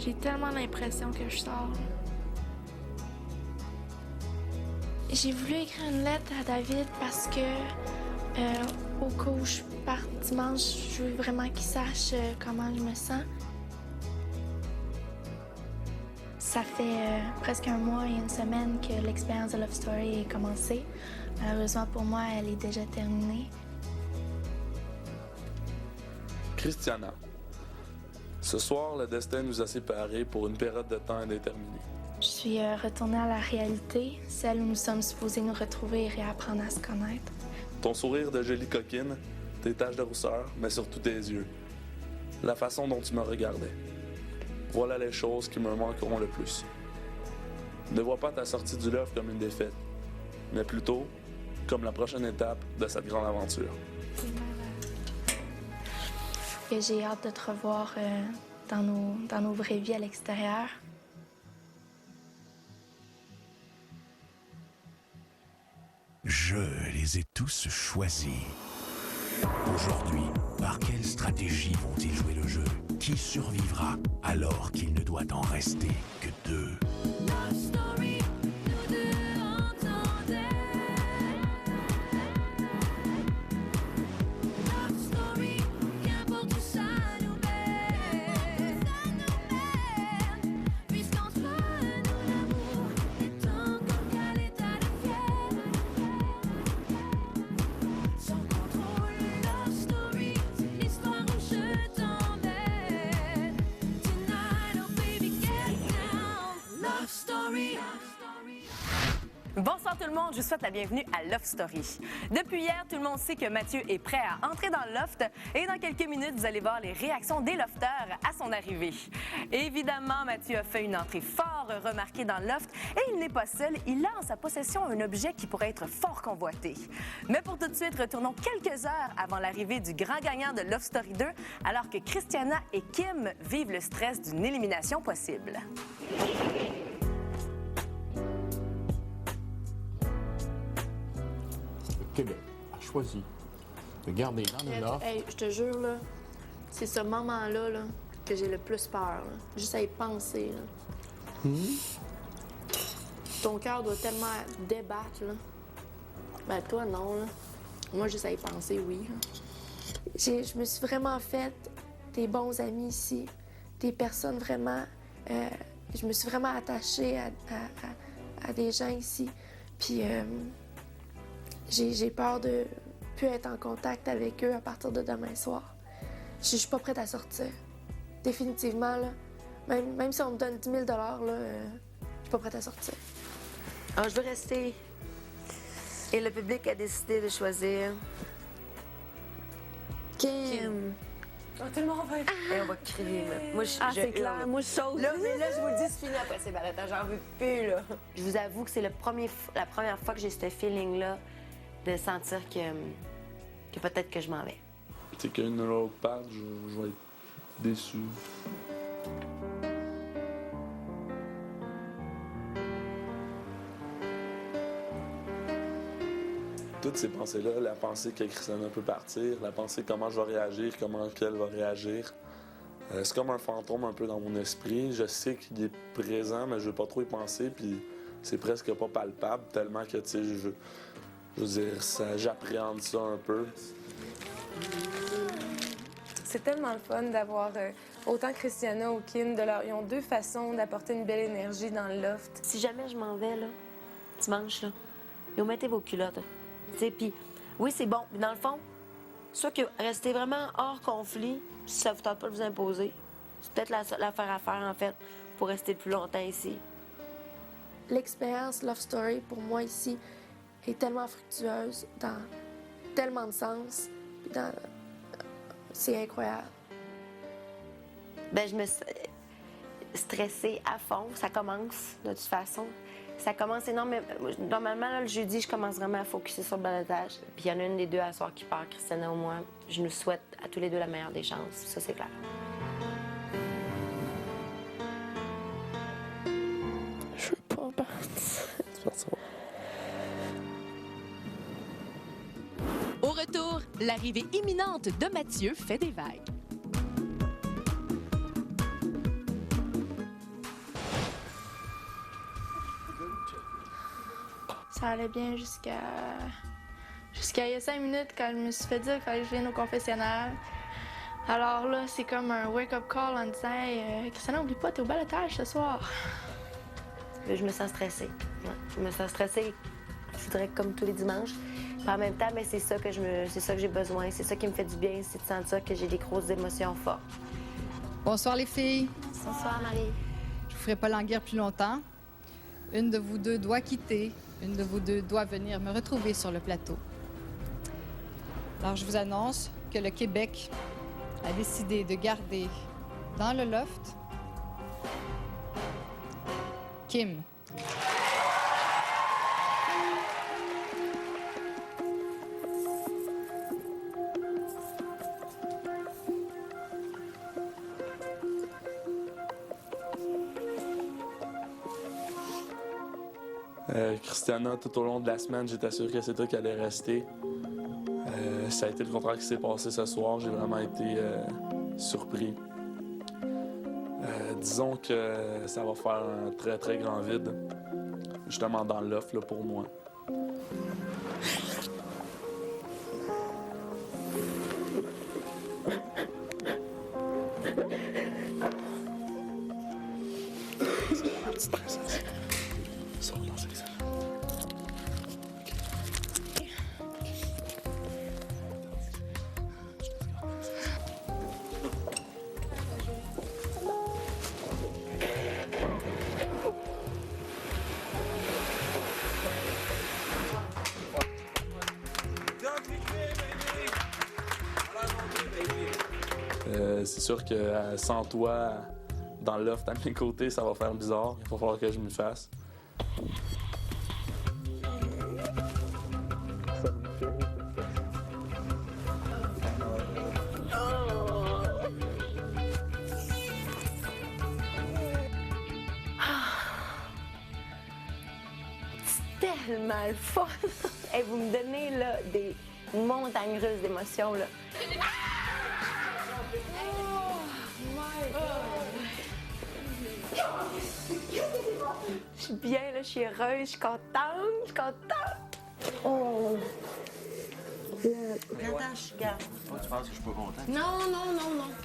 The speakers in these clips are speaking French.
J'ai tellement l'impression que je sors. J'ai voulu écrire une lettre à David parce que, au cas où je pars dimanche, je veux vraiment qu'il sache comment je me sens. Ça fait presque un mois et une semaine que l'expérience de Love Story est commencée. Malheureusement pour moi, elle est déjà terminée. Christiana. Ce soir, le destin nous a séparés pour une période de temps indéterminée. Je suis retournée à la réalité, celle où nous sommes supposés nous retrouver et réapprendre à se connaître. Ton sourire de jolie coquine, tes taches de rousseur, mais surtout tes yeux. La façon dont tu me regardais. Voilà les choses qui me manqueront le plus. Ne vois pas ta sortie du Love comme une défaite, mais plutôt comme la prochaine étape de cette grande aventure. Et j'ai hâte de te revoir dans nos vraies vies à l'extérieur. Je les ai tous choisis. Aujourd'hui, par quelle stratégie vont-ils jouer le jeu? Qui survivra alors qu'il ne doit en rester que deux? Love story, nous deux entendait. Love story, qu'importe où ça nous mène. Puisqu'entre nous l'amour est encore qu'à l'état de fièvre. Sans contrôle, love story, c'est l'histoire où je t'emmène. Tonight, oh baby, get down. Love story. Bonsoir tout le monde, je vous souhaite la bienvenue à Love Story. Depuis hier, tout le monde sait que Mathieu est prêt à entrer dans le loft et dans quelques minutes, vous allez voir les réactions des lofteurs à son arrivée. Évidemment, Mathieu a fait une entrée fort remarquée dans le loft et il n'est pas seul, il a en sa possession un objet qui pourrait être fort convoité. Mais pour tout de suite, retournons quelques heures avant l'arrivée du grand gagnant de Love Story 2 alors que Christiana et Kim vivent le stress d'une élimination possible. Québec a choisi de garder dans le Nord. Hey, je te jure, là, c'est ce moment-là là, que j'ai le plus peur. Là. Juste à y penser. Là. Ton cœur doit tellement débattre. Là. Ben toi, non. Là. Moi, juste à y penser, oui. Là. Je me suis vraiment fait des bons amis ici. Des personnes vraiment... je me suis vraiment attachée à des gens ici. Puis... J'ai peur de plus être en contact avec eux à partir de demain soir. Je suis pas prête à sortir. Définitivement, là. Même si on me donne 10 000 là, je suis pas prête à sortir. Alors, je veux rester. Et le public a décidé de choisir. Kim. Oh, tout le monde va être... Et on va crier. Moi, c'est clair. Moi, je saute. Là, je vous le dis, c'est fini après ces barrettes. J'en veux plus, là. Je vous avoue que c'est la première fois que j'ai ce feeling-là de sentir que peut-être que je m'en vais. C'est qu'une autre part, je vais être déçu. Toutes ces pensées-là, la pensée que Christiana peut partir, la pensée comment je vais réagir, comment elle va réagir, c'est comme un fantôme un peu dans mon esprit. Je sais qu'il est présent, mais je veux pas trop y penser, puis c'est presque pas palpable, tellement que, tu sais, je veux dire, j'appréhende ça un peu. C'est tellement le fun d'avoir autant Christiana ou Kim. Ils ont deux façons d'apporter une belle énergie dans le loft. Si jamais je m'en vais, là, dimanche, là, vous mettez vos culottes. Tu sais, puis oui, c'est bon. Mais dans le fond, soit que restez vraiment hors conflit, si ça vous tente pas de vous imposer. C'est peut-être l'affaire à faire, en fait, pour rester plus longtemps ici. L'expérience Love Story, pour moi, ici, est tellement fructueuse dans tellement de sens. Puis c'est incroyable. Ben, je me suis stressée à fond. Ça commence, de toute façon. Ça commence énormément. Normalement, là, le jeudi, je commence vraiment à focusser sur le balotage. Puis il y en a une des deux à soir qui part, Christiana ou moi. Je nous souhaite à tous les deux la meilleure des chances. Ça, c'est clair. Je veux pas partir. Au retour, l'arrivée imminente de Mathieu fait des vagues. Ça allait bien jusqu'à il y a 5 minutes quand je me suis fait dire qu'il fallait que je vienne au confessionnal. Alors là, c'est comme un wake-up call en disant hey, Christiana, oublie pas, t'es au balotage ce soir. Je me sens stressée. Ouais, je me sens stressée, je dirais comme tous les dimanches. Puis en même temps, ben, c'est ça que j'ai besoin. C'est ça qui me fait du bien, c'est de sentir que j'ai des grosses émotions fortes. Bonsoir les filles. Bonsoir Marie. Je vous ferai pas languir plus longtemps. Une de vous deux doit quitter. Une de vous deux doit venir me retrouver sur le plateau. Alors je vous annonce que le Québec a décidé de garder dans le loft Kim. Christiana, tout au long de la semaine, j'étais sûr que c'est toi qui allais rester. Ça a été le contraire qui s'est passé ce soir. J'ai vraiment été surpris. Disons que ça va faire un très, très grand vide, justement dans l'offre là, pour moi. C'est sûr que sans toi, dans le loft à mes côtés, ça va faire bizarre. Il va falloir que je m'y fasse. C'est tellement le fun! Hey, vous me donnez là, des montagnes russes d'émotions. Là. Je suis bien, là, je suis heureuse, je suis contente, Oh! Attends, je garde. Tu penses que je suis pas content? Non,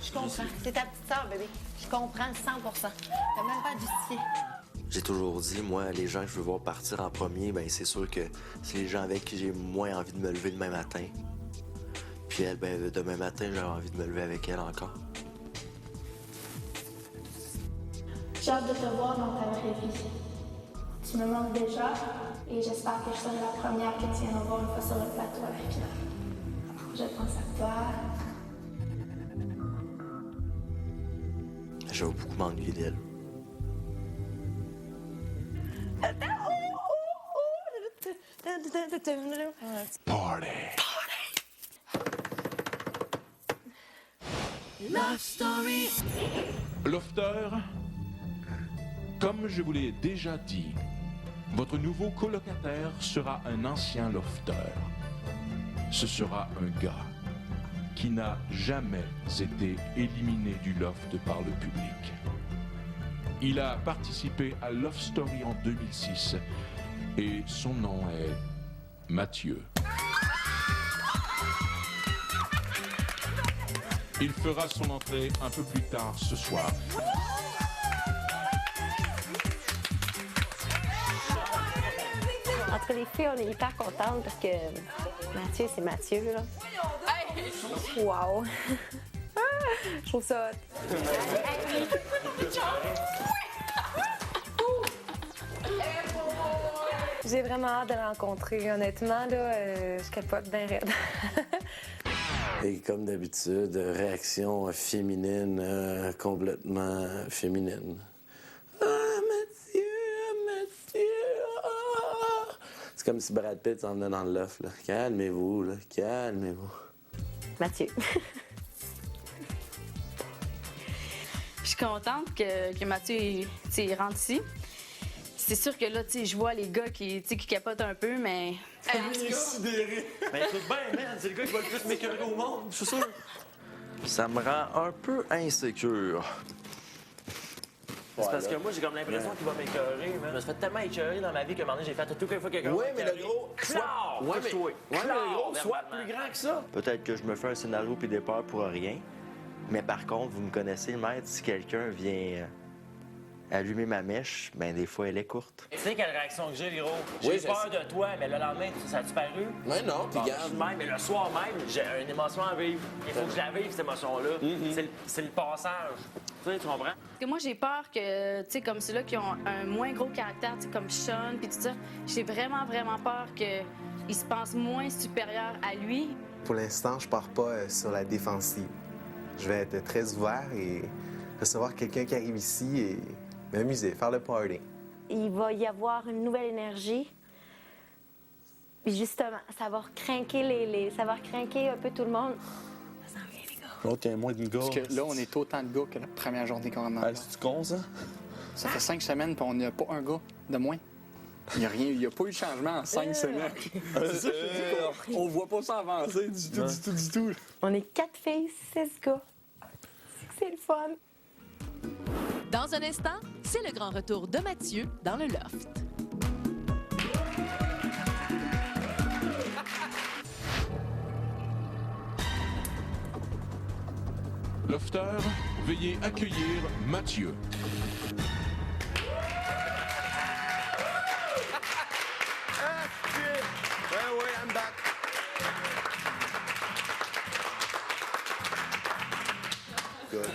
je comprends. C'est ta petite sœur, bébé. Je comprends 100%. T'as même pas à justifier. J'ai toujours dit, moi, les gens que je veux voir partir en premier, ben c'est sûr que c'est les gens avec qui j'ai moins envie de me lever demain matin. Puis elle, ben demain matin, j'ai envie de me lever avec elle encore. J'ai hâte de te voir dans ta vraie vie. Tu me manques déjà et j'espère que je serai la première que tu viennes voir une fois sur le plateau avec Pierre. Je pense à toi. Je vais beaucoup m'ennuyer d'elle. Party. Love Story. Lofter, comme je vous l'ai déjà dit, votre nouveau colocataire sera un ancien lofter. Ce sera un gars qui n'a jamais été éliminé du loft par le public. Il a participé à Love Story en 2006 et son nom est Mathieu. Il fera son entrée un peu plus tard ce soir. En tout cas, les filles, on est hyper contentes parce que Mathieu, c'est Mathieu, là. Wow! Je trouve ça hot. J'ai vraiment hâte de le rencontrer. Honnêtement, là, je capote bien raide. Et comme d'habitude, réaction féminine, complètement féminine. Ah, Mathieu! Ah! C'est comme si Brad Pitt s'en venait dans le loft, là. Calmez-vous, là. Calmez-vous. Mathieu. Je suis contente que Mathieu il rentre ici. C'est sûr que là, je vois les gars qui capotent un peu, mais... Considéré. Ben écoute bien, man, c'est le gars qui va le plus m'écœurer au monde, je suis sûr. Ça me rend un peu insécure. C'est parce que moi, j'ai comme l'impression qu'il va m'écœurer. Je me suis fait tellement écœurer dans ma vie qu'à un moment donné, j'ai fait toutes les fois que quelqu'un. Oui, mais le gros. Soit plus grand que ça. Peut-être que je me fais un scénario puis des peurs pour rien. Mais par contre, vous me connaissez, le maître, si quelqu'un vient allumer ma mèche, ben des fois, elle est courte. Tu sais quelle réaction que j'ai, gros? J'ai peur de toi, mais le lendemain, ça a-tu paru? Mais non, puis regarde. Mais le soir même, j'ai une émotion à vivre. Il faut que je la vive, cette émotion-là. C'est le passage. Tu comprends? Parce que moi, j'ai peur que, tu sais, comme ceux-là qui ont un moins gros caractère, tu sais, comme Sean, puis tout ça, j'ai vraiment peur qu'il se pense moins supérieur à lui. Pour l'instant, je pars pas sur la défensive. Je vais être très ouvert et recevoir quelqu'un qui arrive ici et m'amuser, faire le party. Il va y avoir une nouvelle énergie. Puis justement, ça va craquer ça va craquer un peu tout le monde. Ça s'en vient, les gars. L'autre, il y a moins de gars. Parce que là, on est autant de gars que la première journée qu'on rentre. C'est-tu con, ça? Ça fait 5 semaines, puis on n'a pas un gars de moins. Il n'y a rien, il n'y a pas eu de changement en 5 semaines. C'est ça, je te dis qu'on voit pas ça avancer du tout. On est 4 filles, 6 gars. C'est le fun. Dans un instant, c'est le grand retour de Mathieu dans le loft. Lofter, veuillez accueillir Mathieu. Oui, I'm back. Good.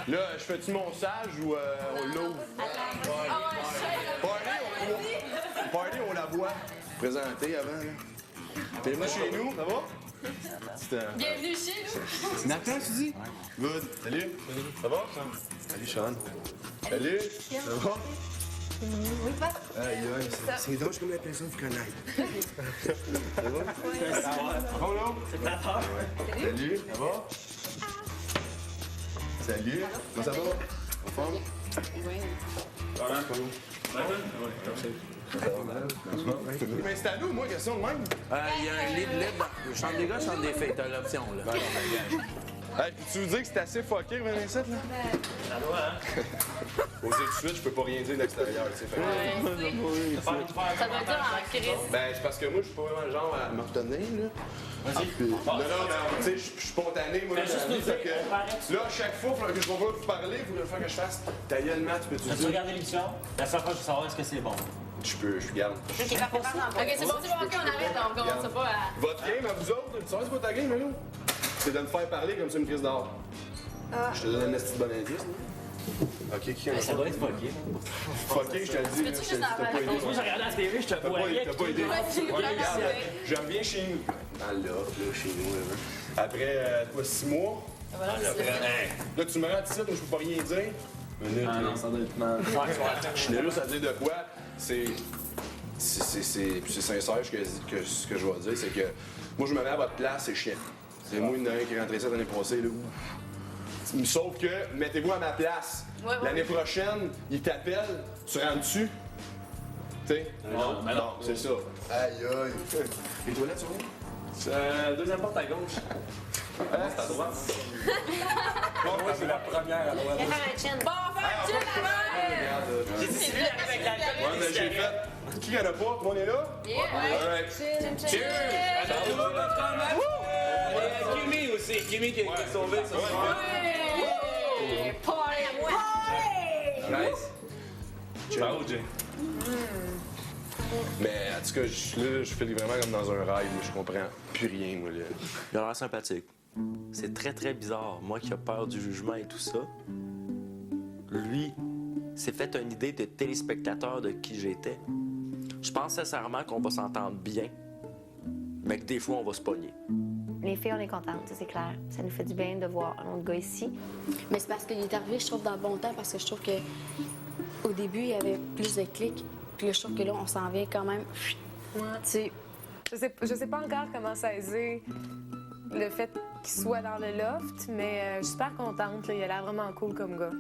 Là, je fais-tu mon sage ou on l'ouvre? Party, on la voit. Présenter avant, là. Bienvenue chez nous, ça va? Bienvenue chez nous! Nathan, tu dis? Good. Salut. Ça va? Salut, Sean. Salut. Ça va? Oui, pas. Aïe, aïe, c'est drôle, j'ai comme l'impression de vous connaître. Ça va? Bon, là? C'est ta peur. Salut, ça va? Salut. Comment ça va? En forme? Oui. Voilà. Mais c'est à nous, moi, question de même. Il y a un lit de lait dans le chambre des gars, chambre des filles. T'as l'option, là. Hey, tu veux dire que c'est assez fucké, Vanessa, là? Ça doit, hein? Aux tout de suite, je peux pas rien dire de l'extérieur, tu sais. Fait que- Ça doit être dur en crise. Ben, c'est parce que moi, je suis pas vraiment le genre à me retenir, là. Vas-y. Non, mais tu sais, je suis spontané, moi, là, Fais juste dans la vie, nous dire, fait on paraît. que là, à chaque fois que je vais vous parler, il faut que je fasse ta gueule, Matt, tu peux-tu As-tu dire? regardé l'émission? La seule fois, je veux savoir est-ce que c'est bon. Je garde. OK, c'est bon, OK, on arrête, on commence pas à... Votre game à vous autres, tu sais, c'est quoi ta game, là? C'est de me faire parler comme ça, une crise d'or. Je te donne un petit bon indice, là. OK, qui en a Ça pas? doit être fucké. Fucké, je te le dis. Peux-tu juste t'as en pas parler? aidé. Moi, j'ai regardé la TV, je te voyais. T'as pas aidé. Ouais, Regarde, je reviens chez nous. Dans le loft, là, chez nous, là. Après, quoi, 6 mois? Là, tu me rends ici, donc je peux pas rien dire. Ah non, ça doit être mal. Je suis là, ça veut dire de quoi? C'est sincère ce que je vais dire, c'est que moi, je me mets à votre place, c'est chiant. C'est moi, il y en a un qui est rentré ça l'année passée, là. Sauf que, mettez-vous à ma place. Ouais. L'année prochaine, il t'appelle, tu rentres dessus. Tu sais? Non, mais non. C'est ça. Aïe, aïe. Les toilettes sont où? Deuxième porte à gauche. C'est à droite. Moi, c'est la première à droite. Viens faire un chin. Bon, on va faire un chin avant! J'ai dit, si lui arrive avec l'alcool, Ouais, mais j'ai fait. Qui en a pas? Tout le monde est là? Yeah! Alright. Cheers! Kimi aussi. Kimi qui a sauvé ça. Ouais! Party à moi! Nice. Ciao, Jay. Mais en tout cas, là, je fais vraiment comme dans un rêve, là, je comprends plus rien, moi. Là. Il a l'air sympathique. C'est très, très bizarre. Moi qui ai peur du jugement et tout ça, lui s'est fait une idée de téléspectateur de qui j'étais. Je pense sincèrement qu'on va s'entendre bien, mais que des fois, on va se pogner. Les filles, on est contentes, ça, c'est clair. Ça nous fait du bien de voir un autre gars ici. Mais c'est parce qu'il est arrivé, je trouve, dans le bon temps, parce que je trouve que au début, il y avait plus de clics. Puis là, je trouve que là, on s'en vient quand même. Ouais. Tu sais, Je sais pas encore comment saisir le fait qu'il soit dans le loft, mais je suis super contente. Là. Il a l'air vraiment cool comme gars.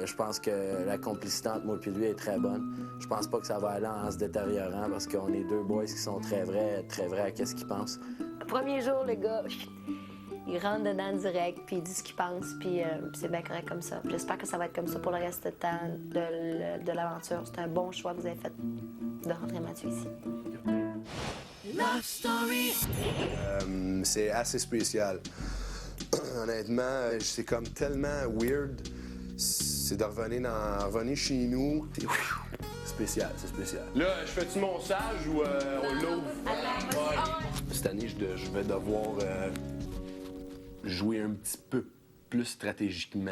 Je pense que la complicité entre moi et lui est très bonne. Je pense pas que ça va aller en se détériorant parce qu'on est deux boys qui sont très vrais à qu'est-ce qu'ils pensent. Le premier jour, le gars, il rentre dedans direct, puis il dit ce qu'il pense, puis c'est bien correct comme ça. J'espère que ça va être comme ça pour le reste de temps de l'aventure. C'est un bon choix que vous avez fait de rentrer Mathieu ici. Love Story. C'est assez spécial. Honnêtement, c'est comme tellement weird. C'est de revenir chez nous. C'est spécial, c'est spécial. Là, je fais-tu mon sage ou on l'ouvre? Cette année, je vais devoir jouer un petit peu plus stratégiquement,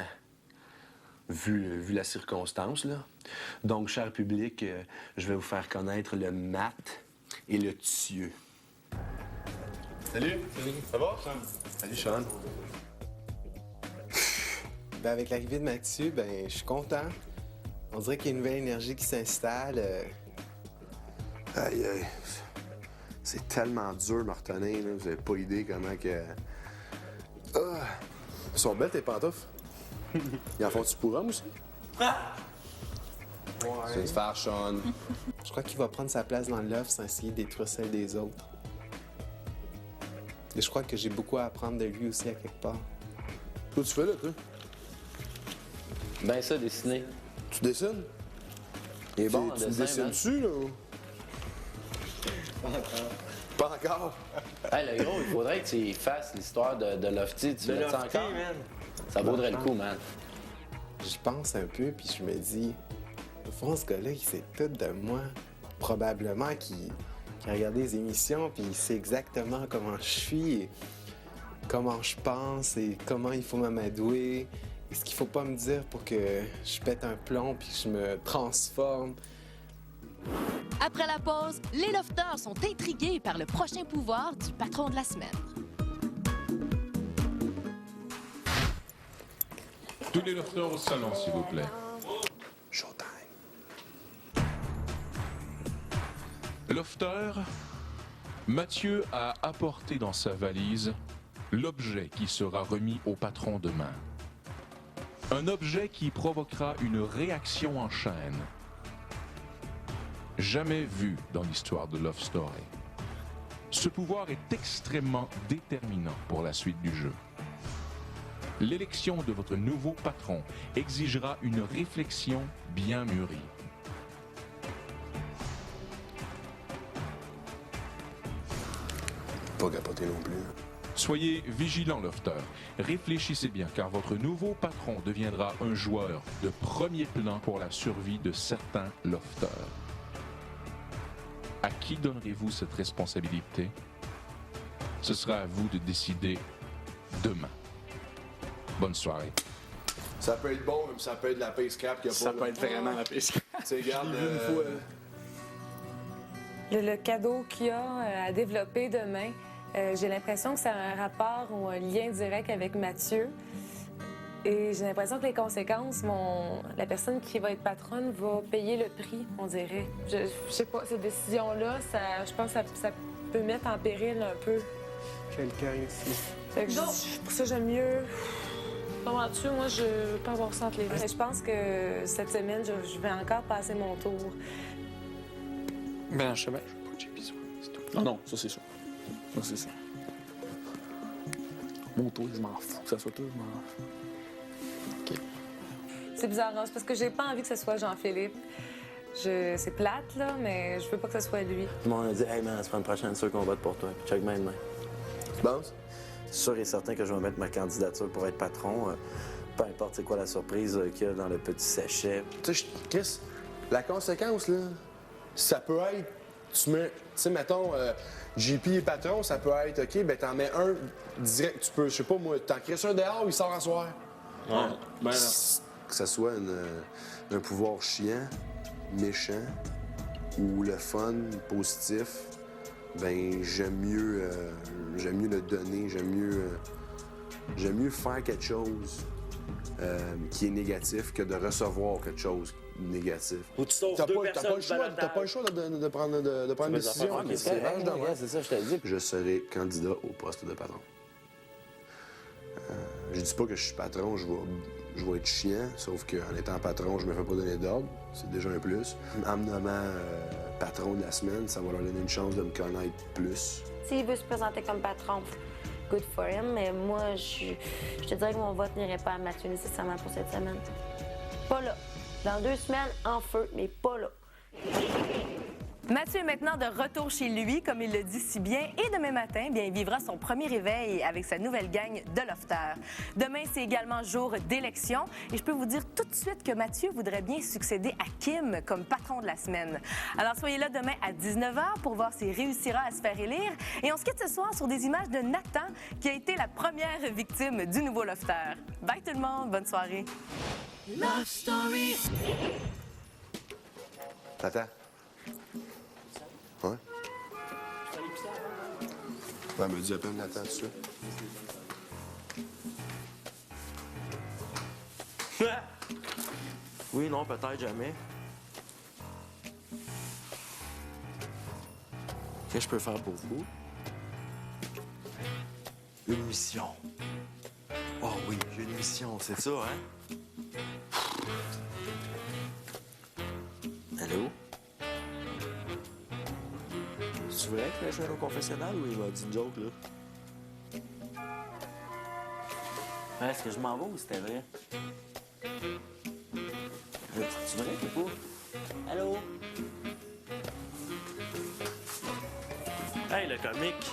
vu la circonstance, là. Donc, cher public, je vais vous faire connaître le mat et le tieux. Salut! Ça va, Sean? Salut, Sean. Ben, avec l'arrivée de Mathieu, ben, je suis content. On dirait qu'il y a une nouvelle énergie qui s'installe. Aïe, aïe. C'est tellement dur, me retenir, là. Vous avez pas idée comment que... Ah! Elles sont belles, tes pantoufles. Ils en font-tu pour hommes aussi? C'est une faire, Sean. Je crois qu'il va prendre sa place dans l'œuvre sans essayer de détruire celle des autres. Et je crois que j'ai beaucoup à apprendre de lui aussi, à quelque part. Toi, tu fais là, toi? Ben ça, dessiner. Tu dessines? Il est bon en Tu me dessin, dessines-tu, là? Pas encore. Hey, le gros, il faudrait que tu fasses l'histoire de Lofty. Tu fais ça encore? Man. Ça vaudrait le coup, man. J'y pense un peu, puis je me dis, au fond, ce gars-là, il sait tout de moi. Probablement qu'il a regardé les émissions, puis il sait exactement comment je suis, et comment je pense, et comment il faut m'amadouer, et ce qu'il faut pas me dire pour que je pète un plomb, puis que je me transforme. Après la pause, les lofters sont intrigués par le prochain pouvoir du patron de la semaine. Tous les lofters au salon, s'il vous plaît. Showtime. Lofter, Mathieu a apporté dans sa valise l'objet qui sera remis au patron demain. Un objet qui provoquera une réaction en chaîne. Jamais vu dans l'histoire de Love Story. Ce pouvoir est extrêmement déterminant pour la suite du jeu. L'élection de votre nouveau patron exigera une réflexion bien mûrie. Pas capoté non plus. Soyez vigilants, Lofter. Réfléchissez bien, car votre nouveau patron deviendra un joueur de premier plan pour la survie de certains Lofters. À qui donnerez-vous cette responsabilité? Ce sera à vous de décider demain. Bonne soirée. Ça peut être bon, même ça peut être la pace cap qu'il y a pas. Ça peut être vraiment la pace cap. Tu sais, regarde, une fois. Le cadeau qu'il y a à développer demain, j'ai l'impression que ça a un rapport ou un lien direct avec Mathieu. Et j'ai l'impression que les conséquences, la personne qui va être patronne va payer le prix, on dirait. Je sais pas, cette décision-là, je pense que ça peut mettre en péril un peu. Quelqu'un ici. Fait que pour ça, j'aime mieux... Pas Mathieu, moi, je veux pas avoir ça entre les mains. Je pense que cette semaine, je vais encore passer mon tour. Ben, je sais bien, je veux pas que j'ai besoin, c'est tout. Non, ça c'est sûr. Ça c'est sûr. Mon tour, je m'en fous. Que ça soit toi, je m'en fous. C'est bizarre, hein? C'est parce que j'ai pas envie que ce soit Jean-Philippe. C'est plate, là, mais je veux pas que ce soit lui. Tout le monde a dit, hey man, la semaine prochaine, c'est sûr qu'on vote pour toi. Check main demain. Tu penses? C'est sûr et certain que je vais mettre ma candidature pour être patron. Peu importe c'est quoi la surprise qu'il y a dans le petit sachet. Tu sais, Chris, la conséquence, là, ça peut être. Tu sais, mettons, JP est patron, ça peut être, OK, ben t'en mets un direct. Tu peux, je sais pas moi, t'en crées un dehors, il sort à soir. Ouais. Ben, que ça soit un pouvoir chiant, méchant ou le fun, positif, ben j'aime mieux le donner, j'aime mieux faire quelque chose qui est négatif que de recevoir quelque chose de négatif. Ou tu sauves T'as deux pas personnes du balotage. le choix de prendre une décision. C'est ça, je te le dis. Je serai candidat au poste de patron. Je dis pas que je suis patron, je vais être chiant, sauf qu'en étant patron, je me fais pas donner d'ordre. C'est déjà un plus. En me nommant patron de la semaine, ça va leur donner une chance de me connaître plus. S'il veut se présenter comme patron, good for him. Mais moi, je te dirais que mon vote n'irait pas à Mathieu nécessairement pour cette semaine. Pas là. Dans 2 semaines, en feu, mais pas là. Mathieu est maintenant de retour chez lui, comme il le dit si bien, et demain matin, bien, il vivra son premier réveil avec sa nouvelle gang de lofters. Demain, c'est également jour d'élection, et je peux vous dire tout de suite que Mathieu voudrait bien succéder à Kim comme patron de la semaine. Alors, soyez là demain à 19h pour voir s'il réussira à se faire élire, et on se quitte ce soir sur des images de Nathan, qui a été la première victime du nouveau lofter. Bye tout le monde, bonne soirée. Love Story. Attends. Ouais? Ouais, me dis à peine Nathan, tout ça. Oui, non, peut-être jamais. Qu'est-ce que je peux faire pour vous? Une mission. Oh oui, j'ai une mission, c'est ça, hein? Allô? C'est vrai que je vais au confessionnal ou il m'a dit une joke, là? Ouais, est-ce que je m'en vais ou c'était vrai? C'est vrai ou pas? Allô? Hey, le comique!